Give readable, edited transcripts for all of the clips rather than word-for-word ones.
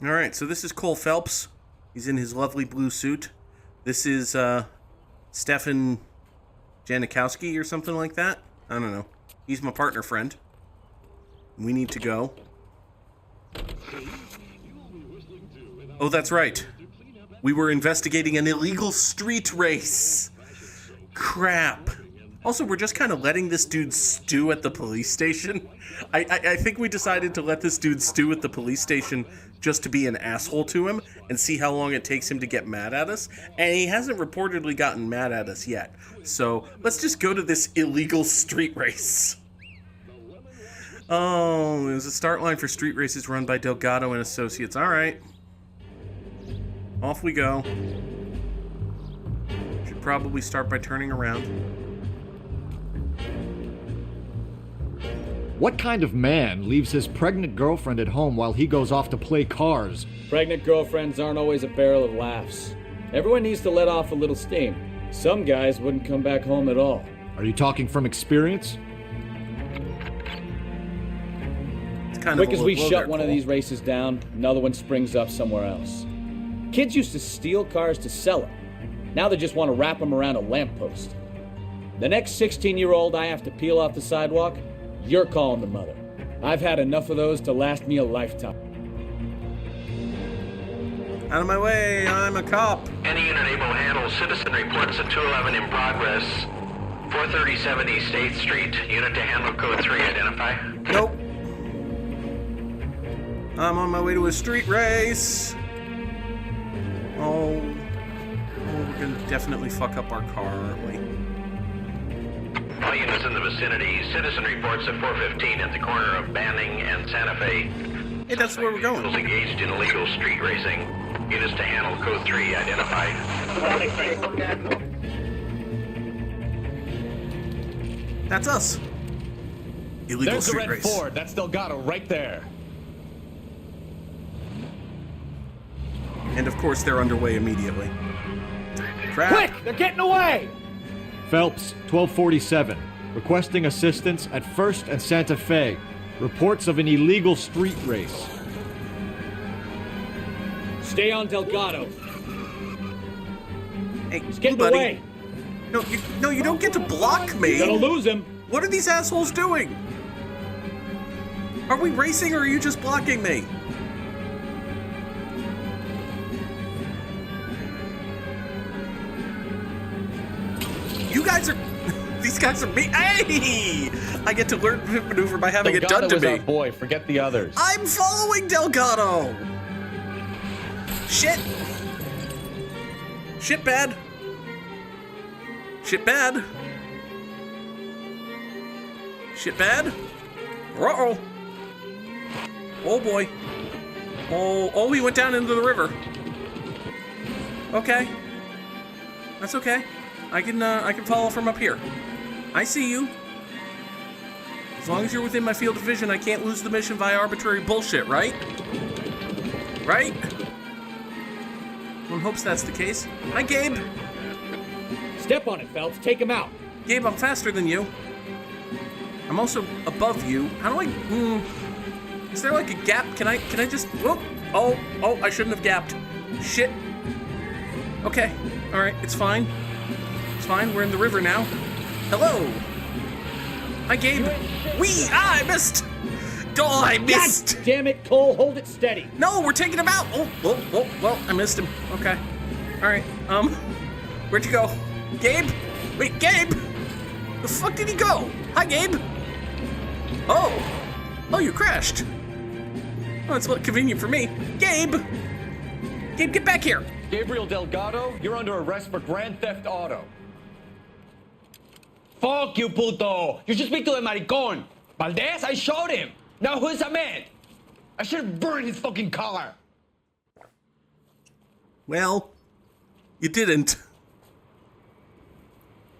All right, so this is Cole Phelps. He's in his lovely blue suit. This is Stefan Janikowski or something like that. I don't know. He's my partner friend. We need to go. Oh, that's right. We were investigating an illegal street race. Crap. Also, we're just kind of letting this dude stew at the police station. I think we decided to let this dude stew at the police station just to be an asshole to him and see how long it takes him to get mad at us. And he hasn't reportedly gotten mad at us yet. So let's just go to this illegal street race. Oh, there's a start line for street races run by Gado and Associates. All right. Off we go. Should probably start by turning around. What kind of man leaves his pregnant girlfriend at home while he goes off to play cars? Pregnant girlfriends aren't always a barrel of laughs. Everyone needs to let off a little steam. Some guys wouldn't come back home at all. Are you talking from experience? Quick as we shut one of these races down, another one springs up somewhere else. Kids used to steal cars to sell them. Now they just want to wrap them around a lamppost. The next 16-year-old I have to peel off the sidewalk, you're calling the mother. I've had enough of those to last me a lifetime. Out of my way, I'm a cop. Any unit able to handle citizen reports at 211 in progress. 437 East State Street, unit to handle code 3, identify. Nope. I'm on my way to a street race. Oh, we're gonna definitely fuck up our car, aren't we? All units in the vicinity, citizen reports at 415 at the corner of Banning and Santa Fe. Hey, that's where we're going. Vehicles engaged in illegal street racing. Units to handle code 3, identified. That's us. Illegal There's the street red race. Ford. That's Delgado right there. And of course, they're underway immediately. Crap. Quick! They're getting away! Phelps, 1247. Requesting assistance at 1st and Santa Fe. Reports of an illegal street race. Stay on Delgado. Hey, He's getting buddy. away. No, you don't get to block me. You're gonna lose him. What are these assholes doing? Are we racing or are you just blocking me? You guys are... These guys are me. Hey! I get to learn pit maneuver by having it done to is me. our boy. Forget the others. I'm following Delgado. Shit. Shit bad. Shit bad. Shit bad. Uh-oh. Oh boy. Oh, he went down into the river. Okay. That's okay. I can follow from up here. I see you. As long as you're within my field of vision, I can't lose the mission via arbitrary bullshit, right? Right? One hopes that's the case. Hi, Gabe. Step on it, Phelps. Take him out. Gabe, I'm faster than you. I'm also above you. How do I... Is there like a gap? Can I just... Whoop. Oh, I shouldn't have gapped. Shit. Okay. All right, it's fine. It's fine. We're in the river now. Hello. Hi, Gabe. I missed. Oh, I missed. God damn it, Cole. Hold it steady. No, we're taking him out. Oh, well, I missed him. Okay. All right. Where'd you go? Gabe? Wait, Gabe? The fuck did he go? Hi, Gabe. Oh, you crashed. Oh, that's convenient for me. Gabe, get back here. Gabriel Delgado, you're under arrest for Grand Theft Auto. Fuck you, puto! You should speak to the maricon. Valdez, I showed him. Now who's a man? I should have burned his fucking car. Well, you didn't.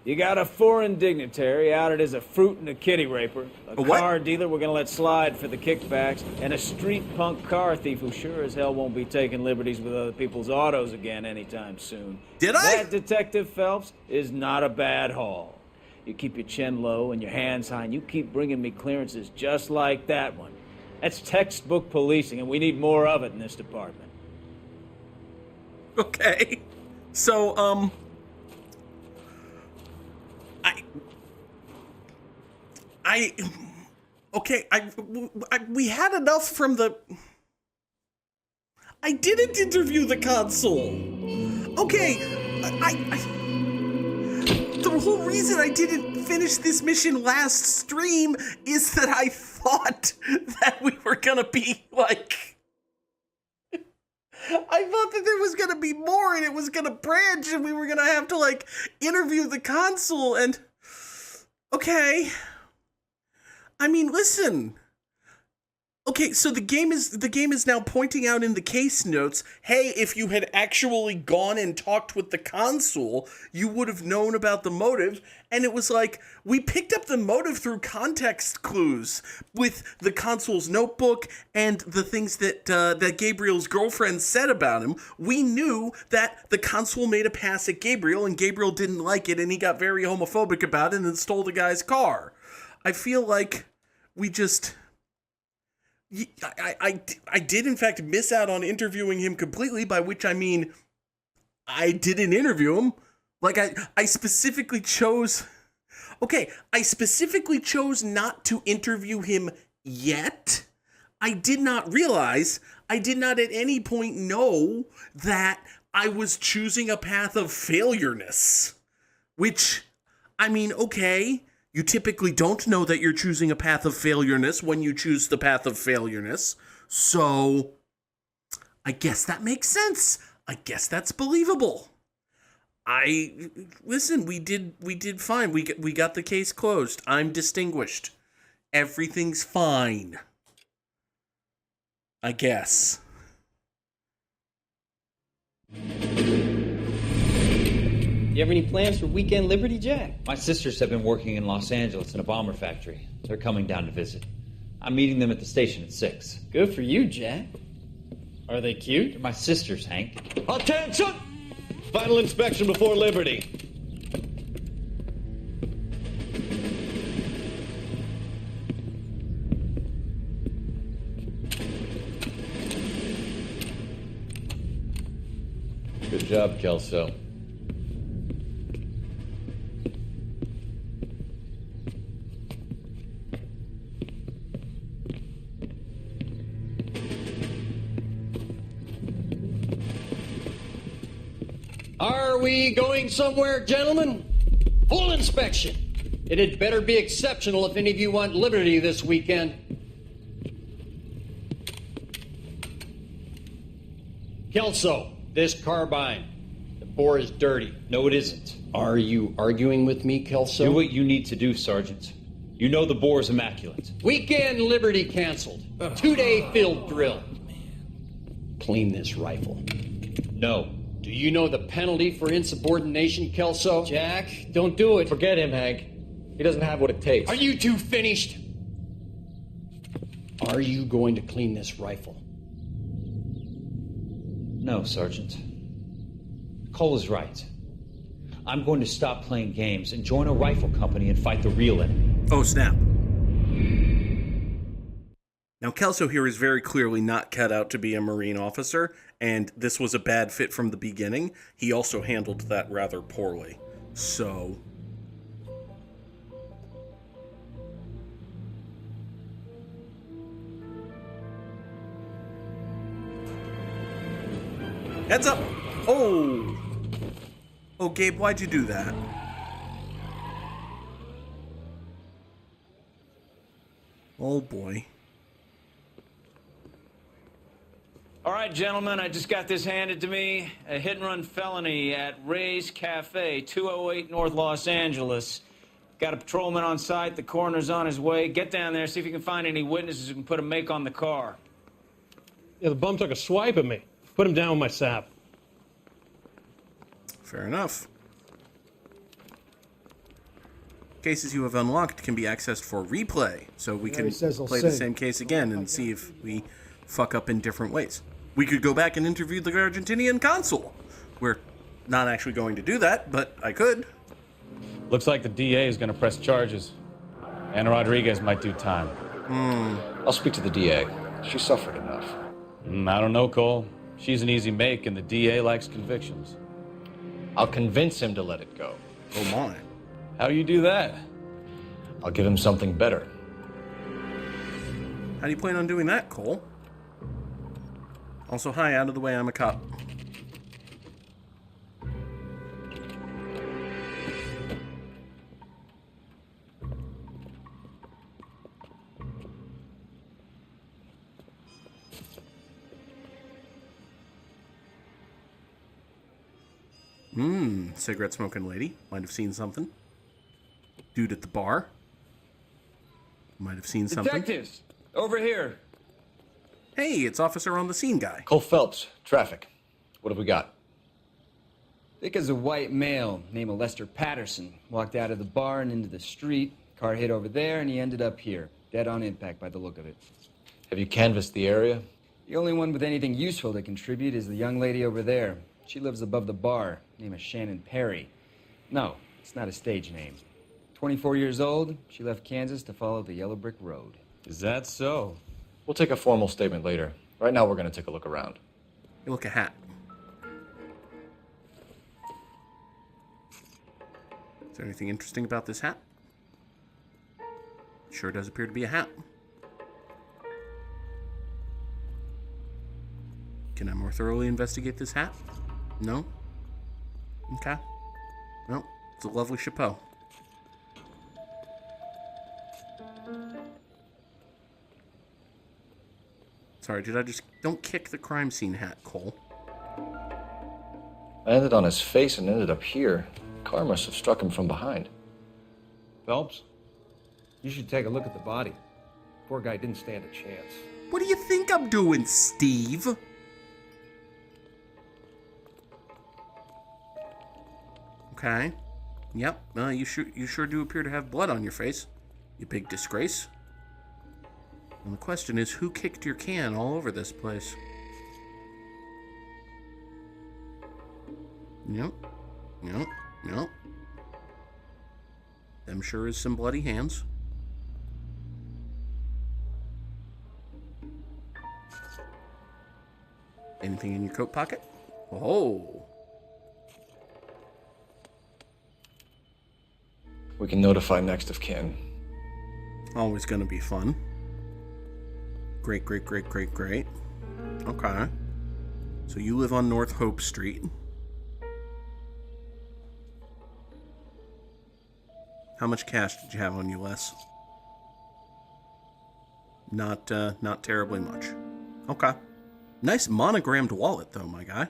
You got a foreign dignitary outed as a fruit and a kitty raper, a what? car dealer we're gonna let slide for the kickbacks, and a street punk car thief who sure as hell won't be taking liberties with other people's autos again anytime soon. Did I? That, Detective Phelps, is not a bad haul. You keep your chin low and your hands high, and you keep bringing me clearances just like that one. That's textbook policing, and we need more of it in this department. Okay. So, we had enough from the... I didn't interview the consul. Okay, the whole reason I didn't finish this mission last stream is that I thought that we were gonna be like... I thought that there was gonna be more and it was gonna branch and we were gonna have to, like, interview the consul and... Okay. I mean, listen... Okay, so the game is now pointing out in the case notes, hey, if you had actually gone and talked with the consul, you would have known about the motive. And it was like, we picked up the motive through context clues with the consul's notebook and the things that that Gabriel's girlfriend said about him. We knew that the consul made a pass at Gabriel and Gabriel didn't like it and he got very homophobic about it and then stole the guy's car. I feel like we just... I did, in fact, miss out on interviewing him completely, by which I mean I didn't interview him. Like, I specifically chose... Okay, I specifically chose not to interview him yet. I did not realize, I did not at any point know that I was choosing a path of failureness. Which, I mean, okay... You typically don't know that you're choosing a path of failureness when you choose the path of failureness. So, I guess that makes sense. I guess that's believable. Listen, we did fine. We got the case closed. I'm distinguished. Everything's fine. I guess. You have any plans for weekend Liberty, Jack? My sisters have been working in Los Angeles in a bomber factory. They're coming down to visit. I'm meeting them at the station at 6. Good for you, Jack. Are they cute? They're my sisters, Hank. Attention! Final inspection before Liberty. Good job, Kelso. Are we going somewhere, gentlemen? Full inspection. It had better be exceptional if any of you want Liberty this weekend. Kelso, this carbine. The bore is dirty. No, it isn't. Are you arguing with me, Kelso? Do what you need to do, Sergeant. You know the bore is immaculate. Weekend Liberty canceled. 2-day field drill. Clean this rifle. No. Do you know the penalty for insubordination, Kelso? Jack, don't do it. Forget him, Hank. He doesn't have what it takes. Are you two finished? Are you going to clean this rifle? No, Sergeant. Cole is right. I'm going to stop playing games and join a rifle company and fight the real enemy. Oh, snap. Now, Kelso here is very clearly not cut out to be a Marine officer, and this was a bad fit from the beginning. He also handled that rather poorly. So... Heads up! Oh! Oh, Gabe, why'd you do that? Oh, boy. All right, gentlemen, I just got this handed to me. A hit-and-run felony at Ray's Cafe, 208 North Los Angeles. Got a patrolman on site. The coroner's on his way. Get down there, see if you can find any witnesses who can put a make on the car. Yeah, the bum took a swipe at me. Put him down with my sap. Fair enough. Cases you have unlocked can be accessed for replay, so we can play the same case again and see if we fuck up in different ways. We could go back and interview the Argentinian consul. We're not actually going to do that, but I could. Looks like the DA is going to press charges. And Rodriguez might do time. I'll speak to the DA. She suffered enough. I don't know, Cole. She's an easy make, and the DA likes convictions. I'll convince him to let it go. Oh my. How do you do that? I'll give him something better. How do you plan on doing that, Cole? Also, hi, out of the way, I'm a cop. Cigarette smoking lady. Might have seen something. Dude at the bar. Might have seen something. Detectives, over here. Hey, it's Officer on the Scene guy. Cole Phelps, traffic. What have we got? Thick as a white male named Lester Patterson. Walked out of the bar and into the street. Car hit over there and he ended up here. Dead on impact by the look of it. Have you canvassed the area? The only one with anything useful to contribute is the young lady over there. She lives above the bar. Name is Shannon Perry. No, it's not a stage name. 24 years old, she left Kansas to follow the yellow brick road. Is that so? We'll take a formal statement later. Right now, we're going to take a look around. Hey, look, a hat. Is there anything interesting about this hat? Sure does appear to be a hat. Can I more thoroughly investigate this hat? No? Okay. Well, it's a lovely chapeau. Sorry, did I just... Don't kick the crime scene hat, Cole. Landed on his face and ended up here. Car must have struck him from behind. Phelps, you should take a look at the body. Poor guy didn't stand a chance. What do you think I'm doing, Steve? Okay. Yep. You sure do appear to have blood on your face. You big disgrace. And the question is, who kicked your can all over this place? Yep. Yep. Yep. Them sure is some bloody hands. Anything in your coat pocket? Oh. We can notify next of kin. Always gonna be fun. Great. Okay. So you live on North Hope Street. How much cash did you have on you, Les? Not terribly much. Okay. Nice monogrammed wallet, though, my guy.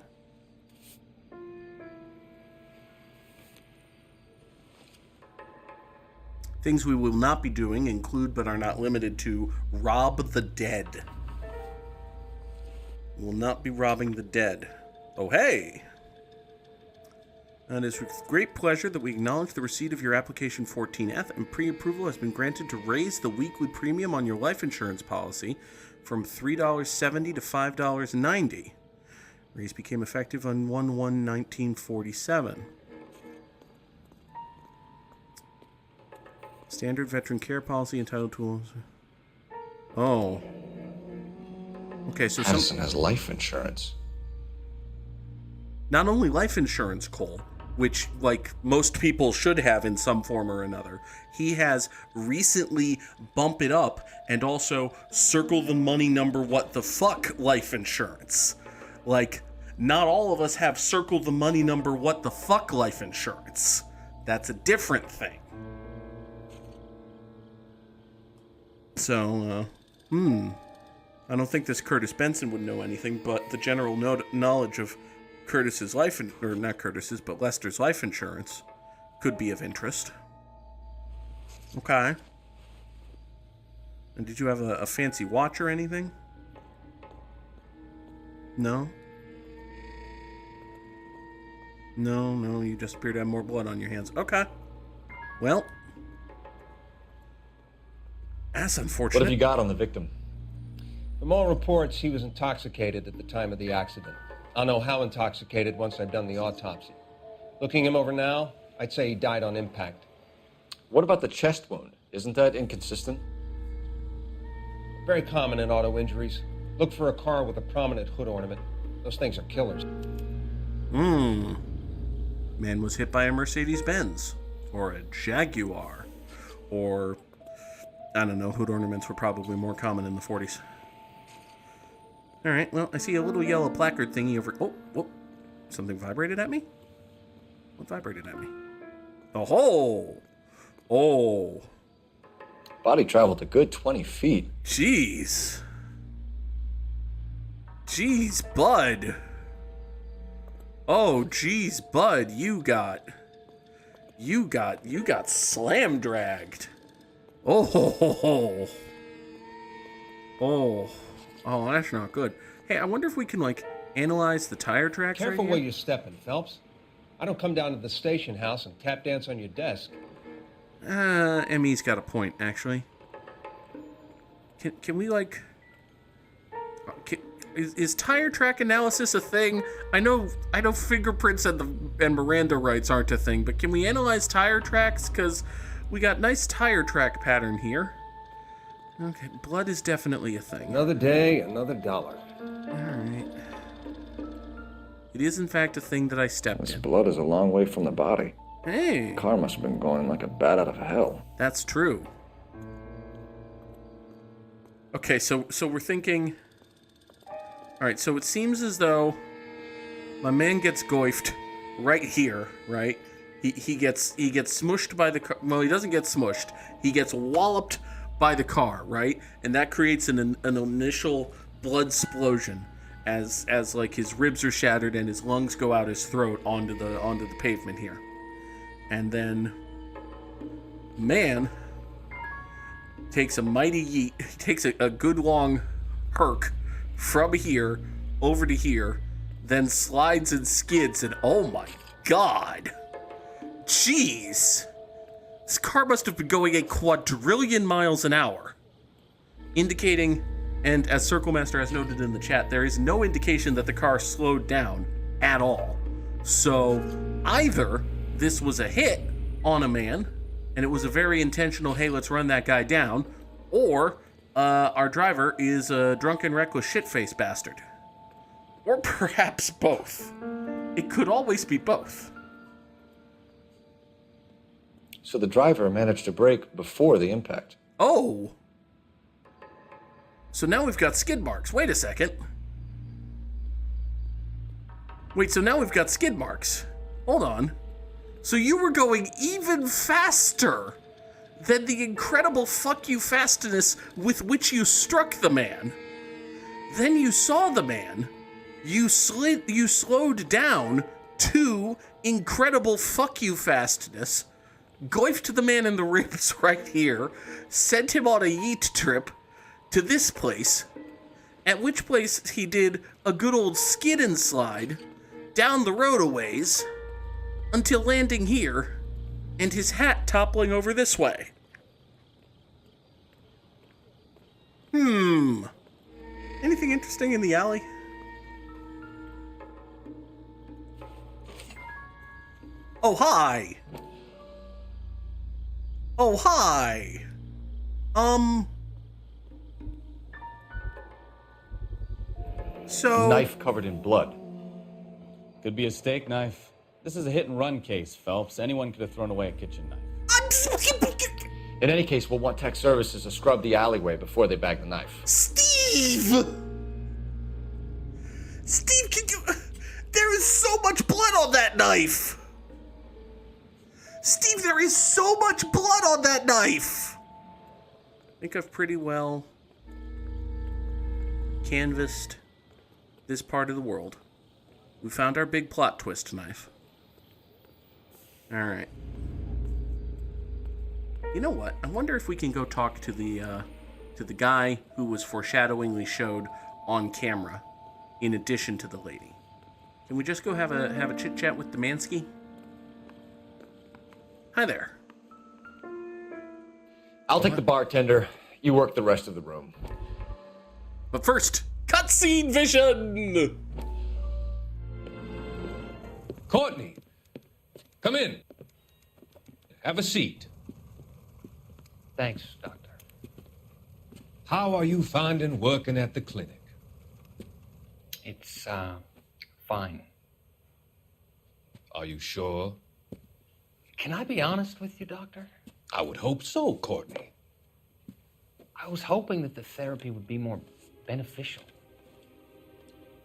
Things we will not be doing include, but are not limited to, rob the dead. We will not be robbing the dead. Oh, hey! And it is with great pleasure that we acknowledge the receipt of your application 14F, and pre-approval has been granted to raise the weekly premium on your life insurance policy from $3.70 to $5.90. Raise became effective on 1/1/1947. Standard veteran care policy entitled to... Oh. Okay, so Patterson has life insurance. Not only life insurance, Cole, which, like, most people should have in some form or another, he has recently bump it up and also circle the money number what the fuck life insurance. Like, not all of us have circle the money number what the fuck life insurance. That's a different thing. So, I don't think this Curtis Benson would know anything, but the general knowledge of Curtis's life, or not Curtis's, but Lester's life insurance could be of interest. Okay. And did you have a fancy watch or anything? No? No, you just appear to have more blood on your hands. Okay. Well, that's unfortunate. What have you got on the victim? From all reports, he was intoxicated at the time of the accident. I'll know how intoxicated once I've done the autopsy. Looking him over now, I'd say he died on impact. What about the chest wound? Isn't that inconsistent? Very common in auto injuries. Look for a car with a prominent hood ornament. Those things are killers. Man was hit by a Mercedes-Benz. Or a Jaguar. Or, I don't know, hood ornaments were probably more common in the 40s. Alright, well, I see a little yellow placard thingy over... Oh, whoa. Something vibrated at me? What vibrated at me? The hole! Oh. Body traveled a good 20 feet. Jeez. Jeez, bud. Oh, jeez, bud, you got slam dragged. Oh, that's not good. Hey, I wonder if we can, like, analyze the tire tracks right Careful here? where you're stepping, Phelps. I don't come down to the station house and tap dance on your desk. Emmy's got a point, actually. Can we, like... Is tire track analysis a thing? I know fingerprints and Miranda rights aren't a thing, but can we analyze tire tracks? Because we got nice tire track pattern here. Okay, blood is definitely a thing. Another day, another dollar. Alright. It is, in fact, a thing that I stepped This in. blood is a long way from the body. Hey! The car must have been going like a bat out of hell. That's true. Okay, so we're thinking... Alright, so it seems as though my man gets goifed right here, right? He gets smushed by the car. Well, he doesn't get smushed. He gets walloped by the car, right? And that creates an initial blood explosion as like his ribs are shattered and his lungs go out his throat onto the pavement here. And then man takes a mighty yeet, takes a good long herc from here over to here, then slides and skids, and oh my god. Jeez. This car must have been going a quadrillion miles an hour. Indicating, and as Circle Master has noted in the chat, there is no indication that the car slowed down at all. So either this was a hit on a man, and it was a very intentional, hey, let's run that guy down, or our driver is a drunken, reckless, shit-faced bastard. Or perhaps both. It could always be both. So the driver managed to brake before the impact. Oh! So now we've got skid marks. Wait a second. Wait, so now we've got skid marks. Hold on. So you were going even faster than the incredible fuck you fastness with which you struck the man. Then you saw the man. You slowed down to incredible fuck you fastness, goifed the man in the ribs right here, sent him on a yeet trip to this place, at which place he did a good old skid and slide down the road a ways until landing here and his hat toppling over this way. Anything interesting in the alley? Oh, hi! Oh, hi! So... Knife covered in blood. Could be a steak knife. This is a hit-and-run case, Phelps. Anyone could have thrown away a kitchen knife. In any case, we'll want tech services to scrub the alleyway before they bag the knife. Steve! Steve, can you... There is so much blood on that knife! Steve, there is so much blood on that knife! I think I've pretty well canvassed this part of the world. We found our big plot twist knife. Alright. You know what? I wonder if we can go talk to the guy who was foreshadowingly showed on camera in addition to the lady. Can we just go have a chit chat with Demansky? Hi there. I'll take the bartender. You work the rest of the room. But first, cutscene vision! Courtney, come in. Have a seat. Thanks, Doctor. How are you finding working at the clinic? It's, fine. Are you sure? Can I be honest with you, Doctor? I would hope so, Courtney. I was hoping that the therapy would be more beneficial.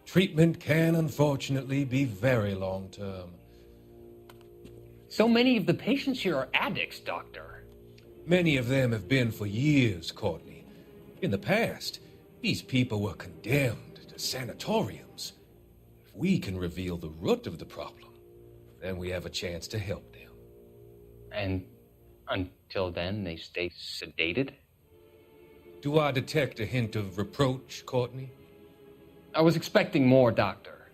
Treatment can, unfortunately, be very long-term. So many of the patients here are addicts, Doctor. Many of them have been for years, Courtney. In the past, these people were condemned to sanatoriums. If we can reveal the root of the problem, then we have a chance to help them. And until then, they stay sedated? Do I detect a hint of reproach, Courtney? I was expecting more, Doctor.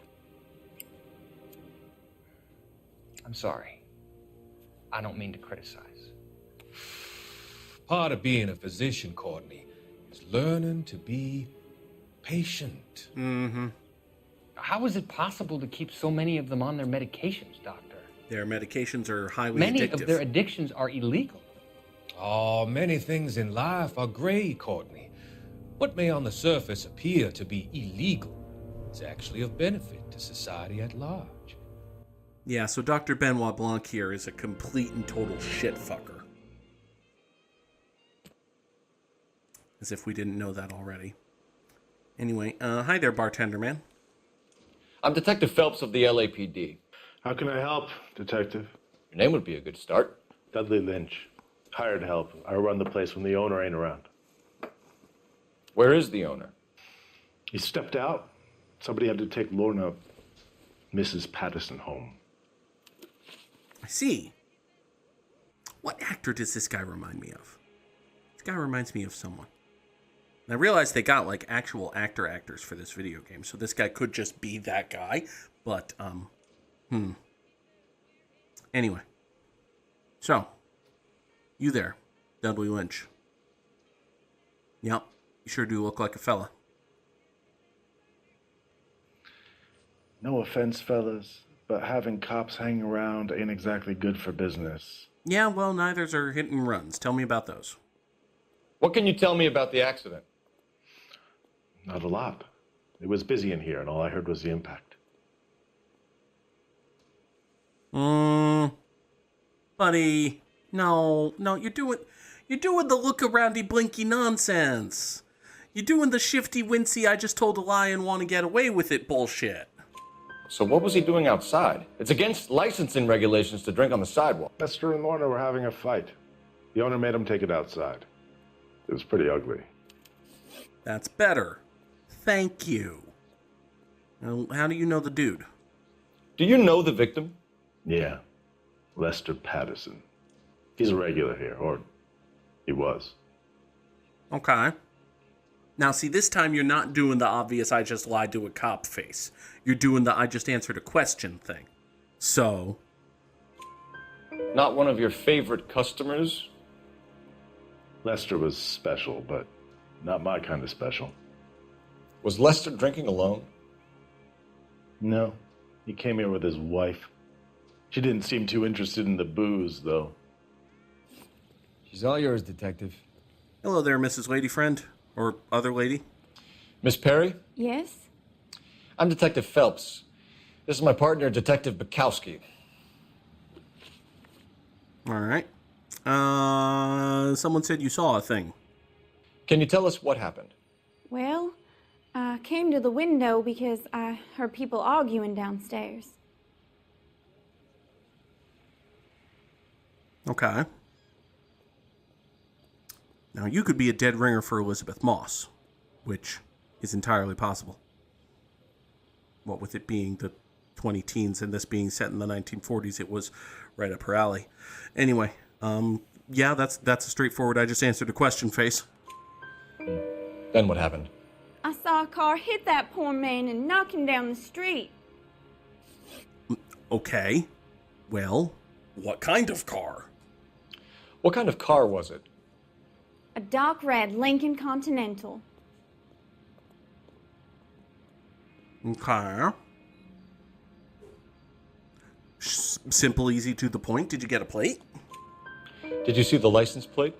I'm sorry. I don't mean to criticize. Part of being a physician, Courtney, is learning to be patient. Mm-hmm. How is it possible to keep so many of them on their medications, Doctor? Their medications are highly Many addictive. of their addictions are illegal. Oh, many things in life are gray, Courtney. What may on the surface appear to be illegal is actually of benefit to society at large. Yeah, so Dr. Benoit Blanc here is a complete and total shitfucker. As if we didn't know that already. Anyway, hi there, bartender man. I'm Detective Phelps of the LAPD. How can I help, Detective? Your name would be a good start. Dudley Lynch. Hired help. I run the place when the owner ain't around. Where is the owner? He stepped out. Somebody had to take Lorna, Mrs. Patterson, home. I see. What actor does this guy remind me of? This guy reminds me of someone. And I realize they got, like, actual actors for this video game, so this guy could just be that guy, but, Anyway. So, you there, Dudley Lynch. Yep, you sure do look like a fella. No offense, fellas, but having cops hanging around ain't exactly good for business. Yeah, well, neither's are hit and runs. Tell me about those. What can you tell me about the accident? Not a lot. It was busy in here, and all I heard was the impact. Buddy, no, you're doing the look-aroundy blinky nonsense. You're doing the shifty wincy I just told a lie and want to get away with it bullshit. So what was he doing outside? It's against licensing regulations to drink on the sidewalk. Lester and Lorna were having a fight. The owner made him take it outside. It was pretty ugly. That's better. Thank you. Now, how do you know the dude? Do you know the victim? Yeah. Lester Patterson. He's a regular here, or he was. Okay. Now, see, this time you're not doing the obvious I just lied to a cop face. You're doing the I just answered a question thing. So... Not one of your favorite customers? Lester was special, but not my kind of special. Was Lester drinking alone? No. He came here with his wife. She didn't seem too interested in the booze, though. She's all yours, Detective. Hello there, Mrs. Lady Friend. Or other lady. Miss Perry? Yes? I'm Detective Phelps. This is my partner, Detective Bukowski. All right. Someone said you saw a thing. Can you tell us what happened? Well, I came to the window because I heard people arguing downstairs. Okay. Now, you could be a dead ringer for Elizabeth Moss, which is entirely possible. What with it being the 20-teens and this being set in the 1940s, it was right up her alley. Anyway, yeah, that's a straightforward I just answered a question face. Then what happened? I saw a car hit that poor man and knock him down the street. Okay. Well, what kind of car? What kind of car was it? A dark red Lincoln Continental. Okay. Simple, easy, to the point. Did you get a plate? Did you see the license plate?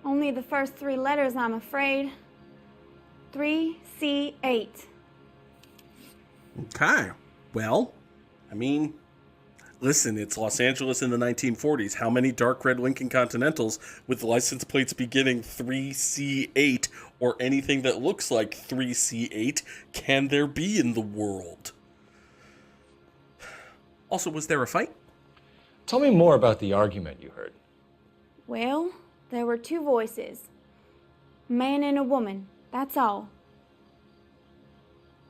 Only the first 3 letters, I'm afraid. 3C8. Okay. Well, I mean, listen, it's Los Angeles in the 1940s. How many dark red Lincoln Continentals with license plates beginning 3C8 or anything that looks like 3C8 can there be in the world? Also, was there a fight? Tell me more about the argument you heard. Well, there were 2 voices. A man and a woman. That's all.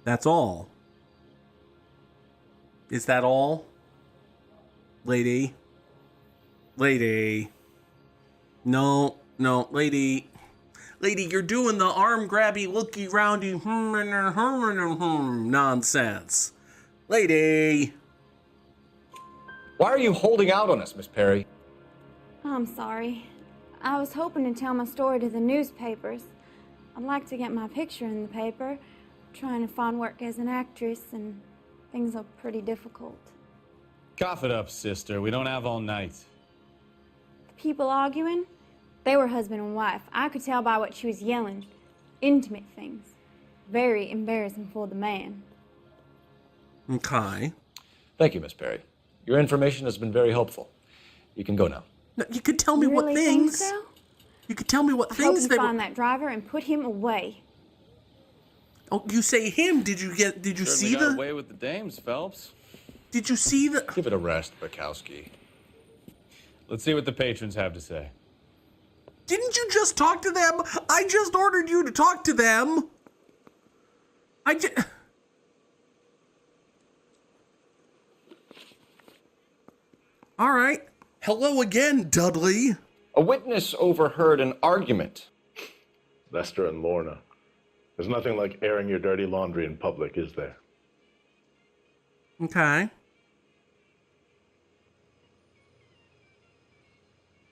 That's all. Is that all? Lady? Lady? No, lady. Lady, you're doing the arm grabby, looky roundy nonsense. Lady! Why are you holding out on us, Miss Perry? I'm sorry. I was hoping to tell my story to the newspapers. I'd like to get my picture in the paper. Trying to find work as an actress, and things are pretty difficult. Cough it up, sister. We don't have all night. The people arguing, they were husband and wife. I could tell by what she was yelling. Intimate things. Very embarrassing for the man. Okay. Thank you, Miss Perry. Your information has been very helpful. You can go now. No, you could tell me You what really things. think so? You could tell me what I things hope you they find were. that driver and put him away. Oh, you say him? Did you see got the? away with the dames, Phelps. Did you see the? Give it a rest, Bukowski. Let's see what the patrons have to say. Didn't you just talk to them? I just ordered you to talk to them. All right. Hello again, Dudley. A witness overheard an argument. Lester and Lorna. There's nothing like airing your dirty laundry in public, is there? Okay.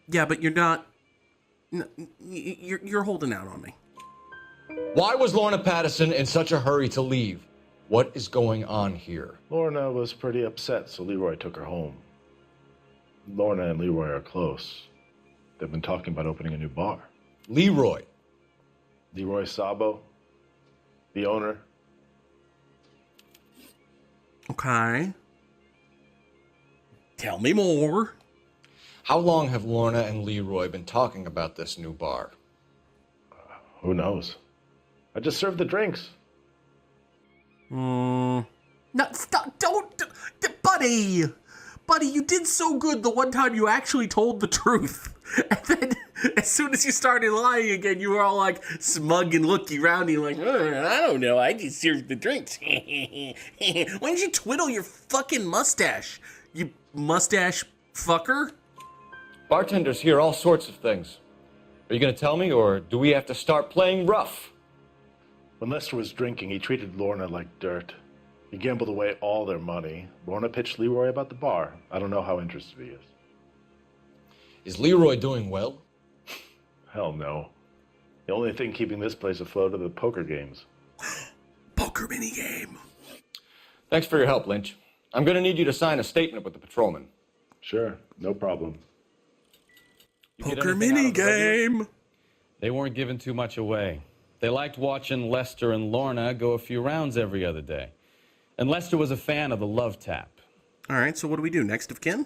Yeah, but you're not. You're holding out on me. Why was Lorna Patterson in such a hurry to leave? What is going on here? Lorna was pretty upset, so Leroy took her home. Lorna and Leroy are close. They've been talking about opening a new bar. Leroy? Leroy Sabo, the owner. Okay. Tell me more. How long have Lorna and Leroy been talking about this new bar? Who knows? I just served the drinks. No, stop, don't, buddy. Buddy, you did so good the one time you actually told the truth. And then, as soon as you started lying again, you were all like smug and looky roundy, like, I don't know, I just served the drinks. Why don't you twiddle your fucking mustache, you mustache fucker? Bartenders hear all sorts of things. Are you going to tell me, or do we have to start playing rough? When Lester was drinking, he treated Lorna like dirt. He gambled away all their money. Lorna pitched Leroy about the bar. I don't know how interested he is. Is Leroy doing well? Hell no. The only thing keeping this place afloat are the poker games. Poker minigame. Thanks for your help, Lynch. I'm going to need you to sign a statement with the patrolman. Sure, no problem. Poker minigame. They weren't giving too much away. They liked watching Lester and Lorna go a few rounds every other day. And Lester was a fan of the love tap. All right, so what do we do? Next of kin?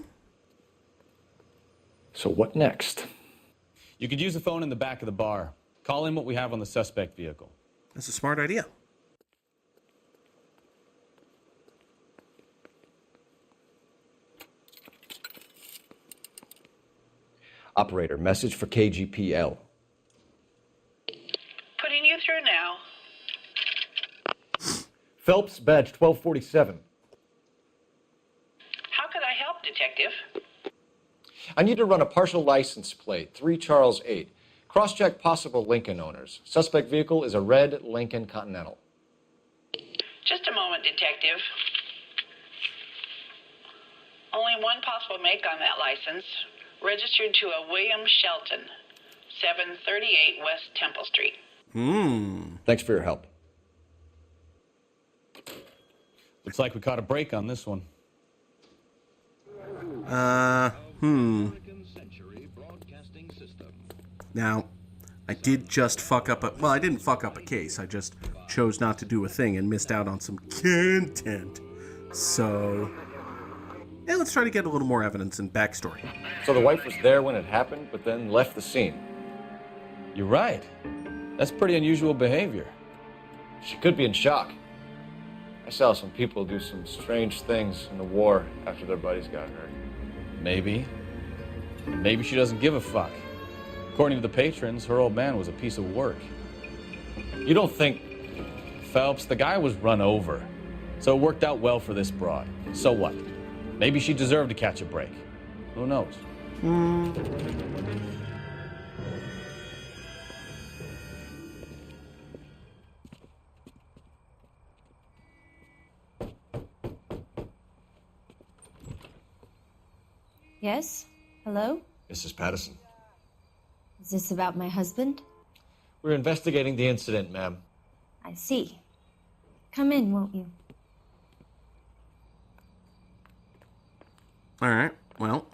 So what next? You could use the phone in the back of the bar. Call in what we have on the suspect vehicle. That's a smart idea. Operator, message for KGPL. Putting you through now. Phelps, badge 1247. How could I help, Detective? I need to run a partial license plate, 3 Charles 8. Cross-check possible Lincoln owners. Suspect vehicle is a red Lincoln Continental. Just a moment, Detective. Only one possible make on that license. Registered to a William Shelton, 738 West Temple Street. Thanks for your help. Looks like we caught a break on this one. Now, I did just fuck up well, I didn't fuck up a case. I just chose not to do a thing and missed out on some content. So, yeah, let's try to get a little more evidence and backstory. So the wife was there when it happened, but then left the scene. You're right. That's pretty unusual behavior. She could be in shock. I saw some people do some strange things in the war after their buddies got hurt. Maybe. Maybe she doesn't give a fuck. According to the patrons, her old man was a piece of work. You don't think... Phelps, the guy was run over. So it worked out well for this broad. So what? Maybe she deserved to catch a break. Who knows? Yes? Hello? Mrs. Patterson. Is this about my husband? We're investigating the incident, ma'am. I see. Come in, won't you? All right, well,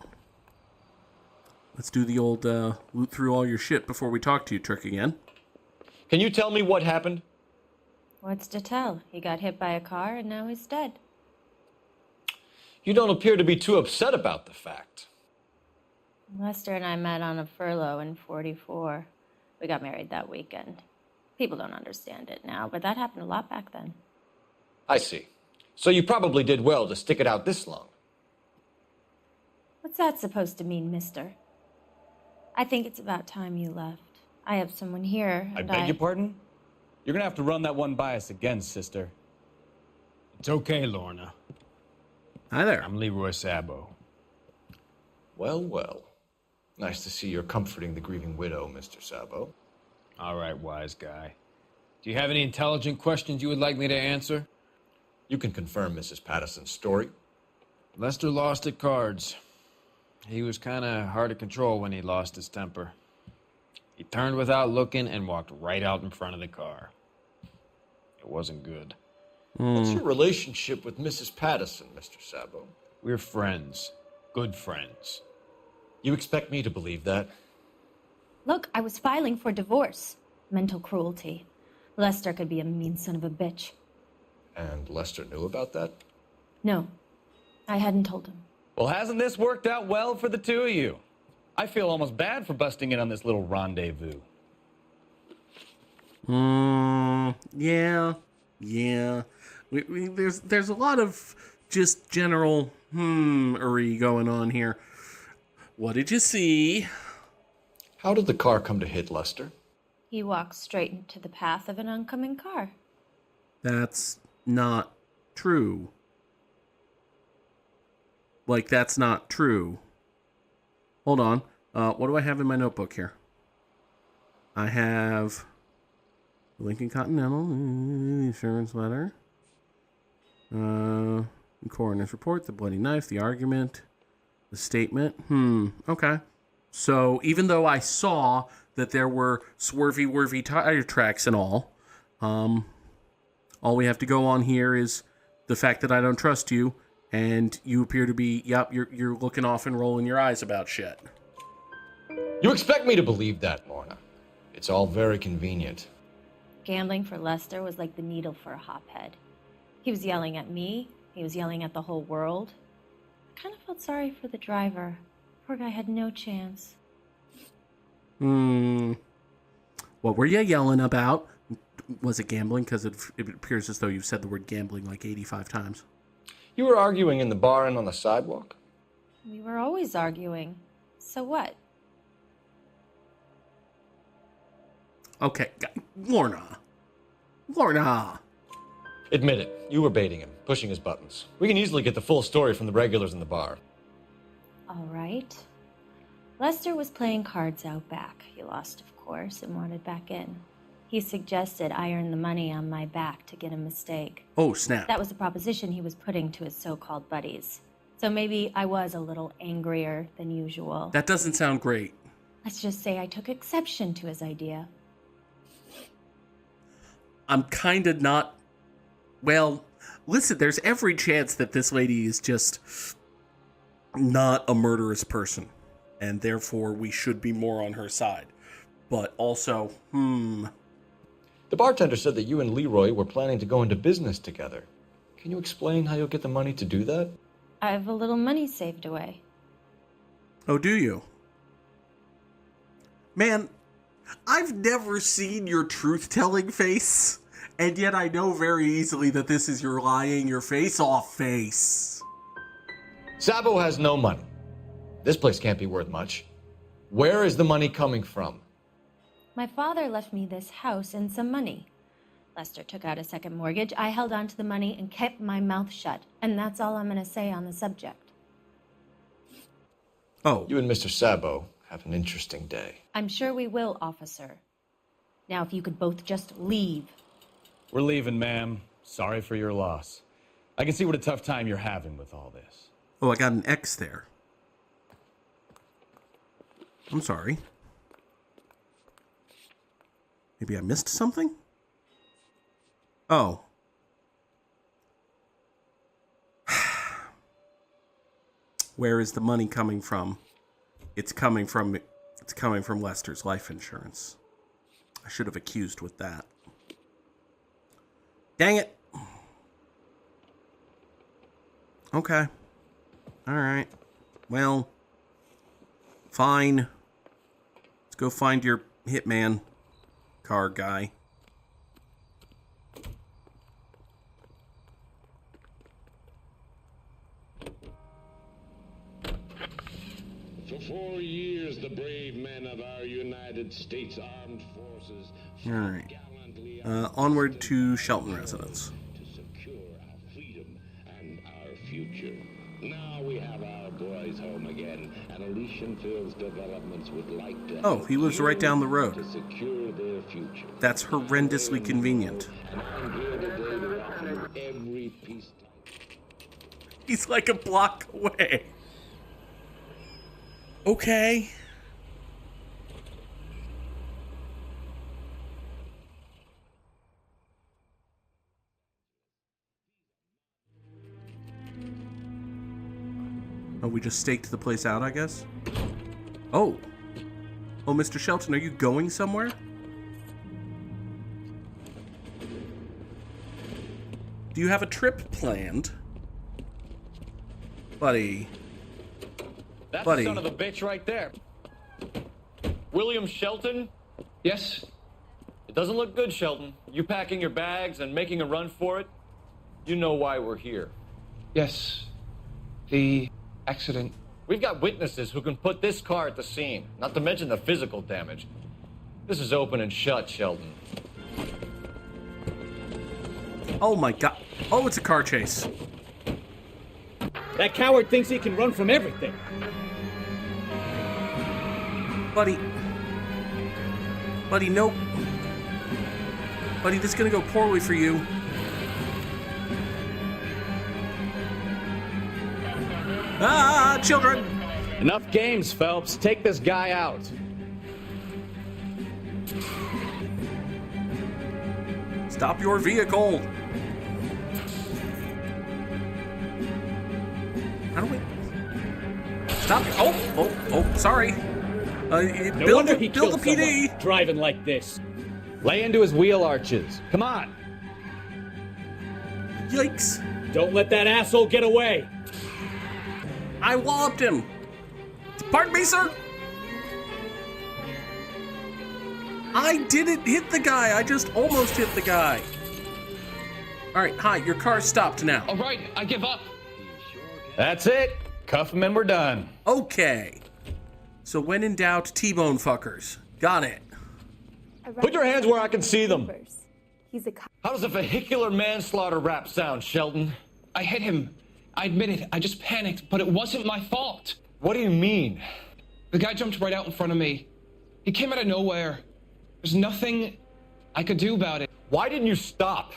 let's do the old loot through all your shit before we talk to you trick again. Can you tell me what happened? What's to tell? He got hit by a car and now he's dead. You don't appear to be too upset about the fact. Lester and I met on a furlough in '44. We got married that weekend. People don't understand it now, but that happened a lot back then. I see. So you probably did well to stick it out this long. What's that supposed to mean, mister? I think it's about time you left. I have someone here, I and beg your pardon? You're gonna have to run that one by us again, sister. It's okay, Lorna. Hi there. I'm Leroy Sabo. Well, well. Nice to see you're comforting the grieving widow, Mr. Sabo. All right, wise guy. Do you have any intelligent questions you would like me to answer? You can confirm Mrs. Patterson's story. Lester lost at cards. He was kind of hard to control when he lost his temper. He turned without looking and walked right out in front of the car. It wasn't good. What's your relationship with Mrs. Patterson, Mr. Sabo? We're friends. Good friends. You expect me to believe that? Look, I was filing for divorce. Mental cruelty. Lester could be a mean son of a bitch. And Lester knew about that? No, I hadn't told him. Well, hasn't this worked out well for the two of you? I feel almost bad for busting in on this little rendezvous. Yeah. There's a lot of just general going on here. What did you see? How did the car come to hit Lester? He walked straight into the path of an oncoming car. That's not true. Like, that's not true. Hold on. What do I have in my notebook here? I have the Lincoln Continental, the insurance letter, the coroner's report, the bloody knife, the argument, the statement. Okay. So even though I saw that there were swervy tire tracks and all we have to go on here is the fact that I don't trust you, and you appear to be, you're looking off and rolling your eyes about shit. You expect me to believe that, Lorna? It's all very convenient. Gambling for Lester was like the needle for a hophead. He was yelling at me. He was yelling at the whole world. I kind of felt sorry for the driver. Poor guy had no chance. What were you yelling about? Was it gambling? Because it appears as though you've said the word gambling like 85 times. You were arguing in the bar and on the sidewalk? We were always arguing. So what? Okay, Lorna. Admit it. You were baiting him, pushing his buttons. We can easily get the full story from the regulars in the bar. All right. Lester was playing cards out back. He lost, of course, and wanted back in. He suggested I earn the money on my back to get a mistake. Oh, snap. That was the proposition he was putting to his so-called buddies. So maybe I was a little angrier than usual. That doesn't sound great. Let's just say I took exception to his idea. I'm kind of not... Well, listen, there's every chance that this lady is just not a murderous person, and therefore we should be more on her side. but also, The bartender said that you and Leroy were planning to go into business together. Can you explain how you'll get the money to do that? I have a little money saved away. Oh, do you? Man, I've never seen your truth-telling face, and yet I know very easily that this is your lying your face off face. Sabo has no money. This place can't be worth much. Where is the money coming from? My father left me this house and some money. Lester took out a second mortgage. I held on to the money and kept my mouth shut. And that's all I'm going to say on the subject. Oh. You and Mr. Sabo have an interesting day. I'm sure we will, officer. Now, if you could both just leave. We're leaving, ma'am. Sorry for your loss. I can see what a tough time you're having with all this. Oh, I got an X there. I'm sorry. Maybe I missed something? Oh. Where is the money coming from? It's coming from Lester's life insurance. I should have accused with that. Dang it. Okay. All right. Well, fine. Let's go find your hitman car guy. For 4 years, the brave men of our United States Armed Forces All right. Onward to Shelton residence. to secure our freedom and our future. Now we have our boys home again, and Elysianfield's developments would like to Oh, he lives right down the road. to secure their future. That's horrendously convenient. And I'm here today to offer every piece. He's like a block away. Okay. Oh, we just staked the place out, I guess? Oh. Oh, Mr. Shelton, are you going somewhere? Do you have a trip planned? Buddy. That's Buddy. the son of a bitch right there. William Shelton? Yes? It doesn't look good, Shelton. You packing your bags and making a run for it? You know why we're here. Yes. The accident. We've got witnesses who can put this car at the scene, not to mention the physical damage. This is open and shut, Sheldon. Oh my god. Oh, it's a car chase. That coward thinks he can run from everything. Buddy. Buddy, nope. Buddy, this is gonna go poorly for you. Ah, children! Enough games, Phelps. Take this guy out. Stop your vehicle! How do we... Stop! Oh, sorry. No wonder he build killed the PD! someone driving like this. Lay into his wheel arches. Come on. Yikes. Don't let that asshole get away. I walloped him. Pardon me, sir? I didn't hit the guy. I just almost hit the guy. All right, hi, your car's stopped now. All right, I give up. That's it. Cuff him and we're done. Okay. So when in doubt, T-bone fuckers. Got it. Put your hands where I can see them. He's a cop. How does a vehicular manslaughter rap sound, Sheldon? I hit him. I admit it. I just panicked, but it wasn't my fault. What do you mean? The guy jumped right out in front of me. He came out of nowhere. There's nothing I could do about it. Why didn't you stop?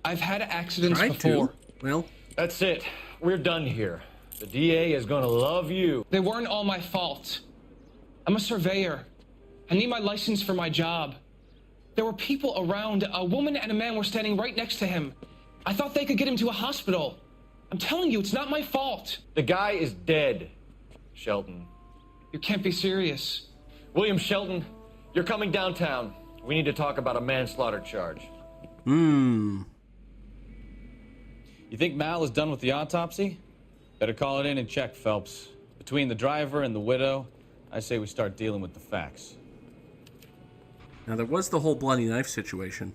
I've had accidents Tried before. to. Well, that's it. We're done here. The DA is gonna love you. They weren't all my fault. I'm a surveyor. I need my license for my job. There were people around. A woman and a man were standing right next to him. I thought they could get him to a hospital. I'm telling you, it's not my fault. The guy is dead, Shelton. You can't be serious. William Shelton, You're coming downtown. We need to talk about a manslaughter charge. You think Mal is done with the autopsy? Better call it in and check, Phelps. Between the driver and the widow, I say we start dealing with the facts. Now, there was the whole bloody knife situation.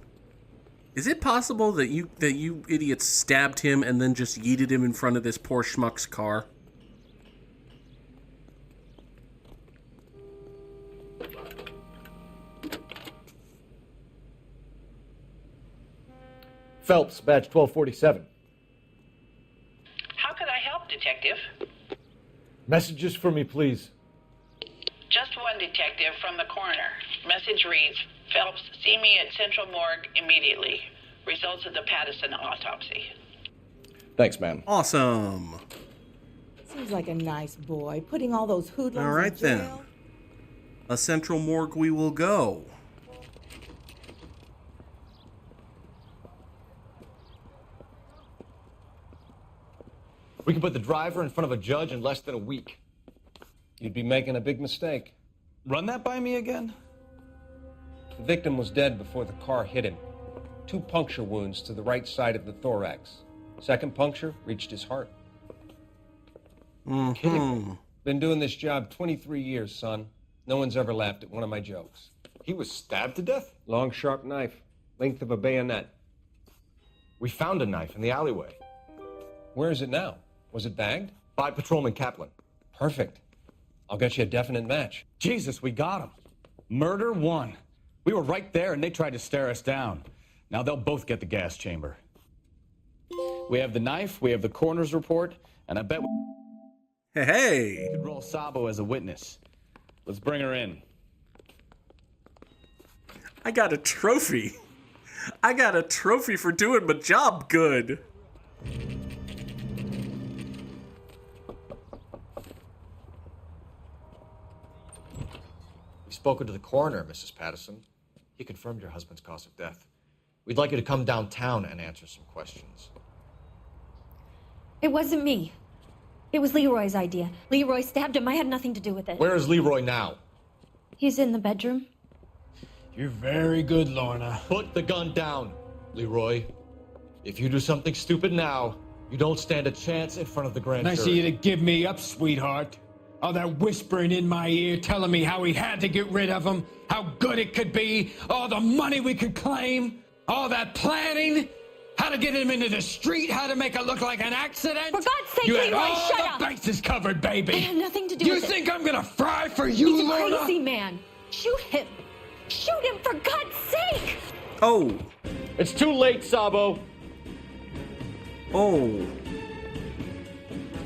Is it possible that you idiots stabbed him and then just yeeted him in front of this poor schmuck's car? Phelps, badge 1247. How could I help, Detective? Messages for me, please. Just one detective from the coroner. Message reads, Phelps, see me at Central Morgue immediately. Results of the Patterson autopsy. Thanks, ma'am. Awesome. Seems like a nice boy, putting all those hoodlums All right, in jail. then. A Central Morgue we will go. We can put the driver in front of a judge in less than a week. You'd be making a big mistake. Run that by me again? The victim was dead before the car hit him. 2 puncture wounds to the right side of the thorax. Second puncture reached his heart. Kidding me. Been doing this job 23 years, son. No one's ever laughed at one of my jokes. He was stabbed to death? Long, sharp knife. Length of a bayonet. We found a knife in the alleyway. Where is it now? Was it bagged? By Patrolman Kaplan. Perfect. I'll get you a definite match. Jesus, we got him. Murder 1. We were right there and they tried to stare us down. Now they'll both get the gas chamber. We have the knife, we have the coroner's report, and I bet Hey! we could roll Sabo as a witness. Let's bring her in. I got a trophy. I got a trophy for doing my job good. We've spoken to the coroner, Mrs. Patterson. He confirmed your husband's cause of death. We'd like you to come downtown and answer some questions. It wasn't me. It was Leroy's idea. Leroy stabbed him. I had nothing to do with it. Where is Leroy now? He's in the bedroom. You're very good, Lorna. Put the gun down, Leroy. If you do something stupid now, you don't stand a chance in front of the grand Nice of jury. you to give me up, sweetheart. All that whispering in my ear telling me how we had to get rid of him, how good it could be, all the money we could claim, all that planning, how to get him into the street, how to make it look like an accident. For God's sake, you had Leroy, all shut the up. bases covered, baby. I had nothing to do You with it. think I'm gonna fry for you, He's a Lorna? crazy man. Shoot him. Shoot him, for God's sake. Oh. It's too late, Sabo. Oh.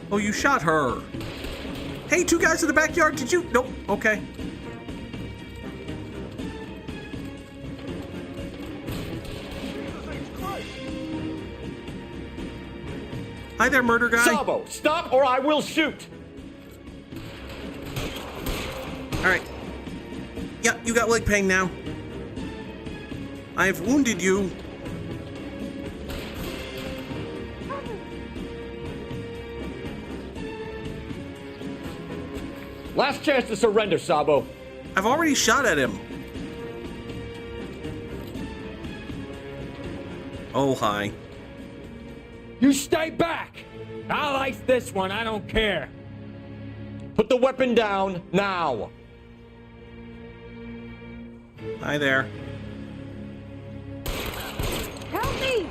Oh, you shot her. Hey, 2 guys in the backyard, did you? Nope, okay. Hi there, murder guy. Sabo, stop or I will shoot. All right. Yeah, you got leg pain now. I have wounded you. Last chance to surrender, Sabo. I've already shot at him. Oh, hi. You stay back. I'll ice this one. I don't care. Put the weapon down now. Hi there. Help me.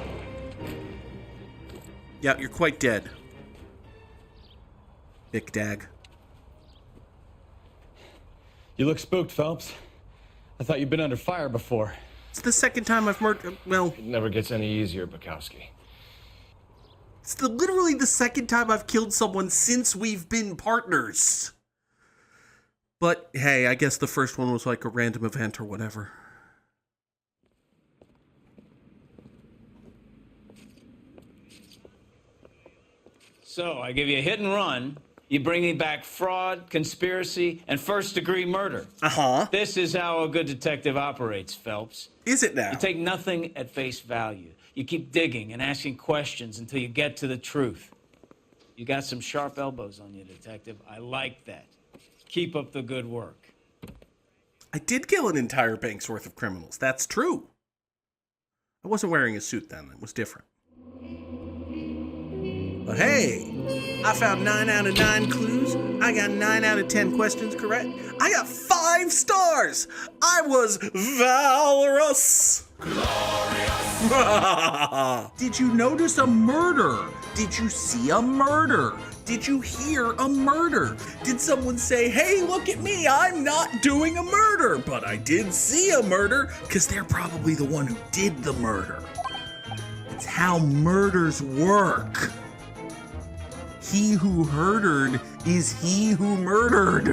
Yeah, you're quite dead. Big Dag. You look spooked, Phelps. I thought you'd been under fire before. It's the second time I've murdered. Well, it never gets any easier, Bukowski. It's literally the second time I've killed someone since we've been partners. But hey, I guess the first one was like a random event or whatever. So, I give you a hit and run. You bring me back fraud, conspiracy, and first-degree murder. Uh-huh. This is how a good detective operates, Phelps. Is it now? You take nothing at face value. You keep digging and asking questions until you get to the truth. You got some sharp elbows on you, detective. I like that. Keep up the good work. I did kill an entire bank's worth of criminals. That's true. I wasn't wearing a suit then. It was different. But hey, I found 9 out of 9 clues. I got 9 out of 10 questions correct. I got 5 stars. I was valorous. Glorious. Did you notice a murder? Did you see a murder? Did you hear a murder? Did someone say, hey, look at me, I'm not doing a murder, but I did see a murder, because they're probably the one who did the murder. It's how murders work. He who murdered is he who murdered.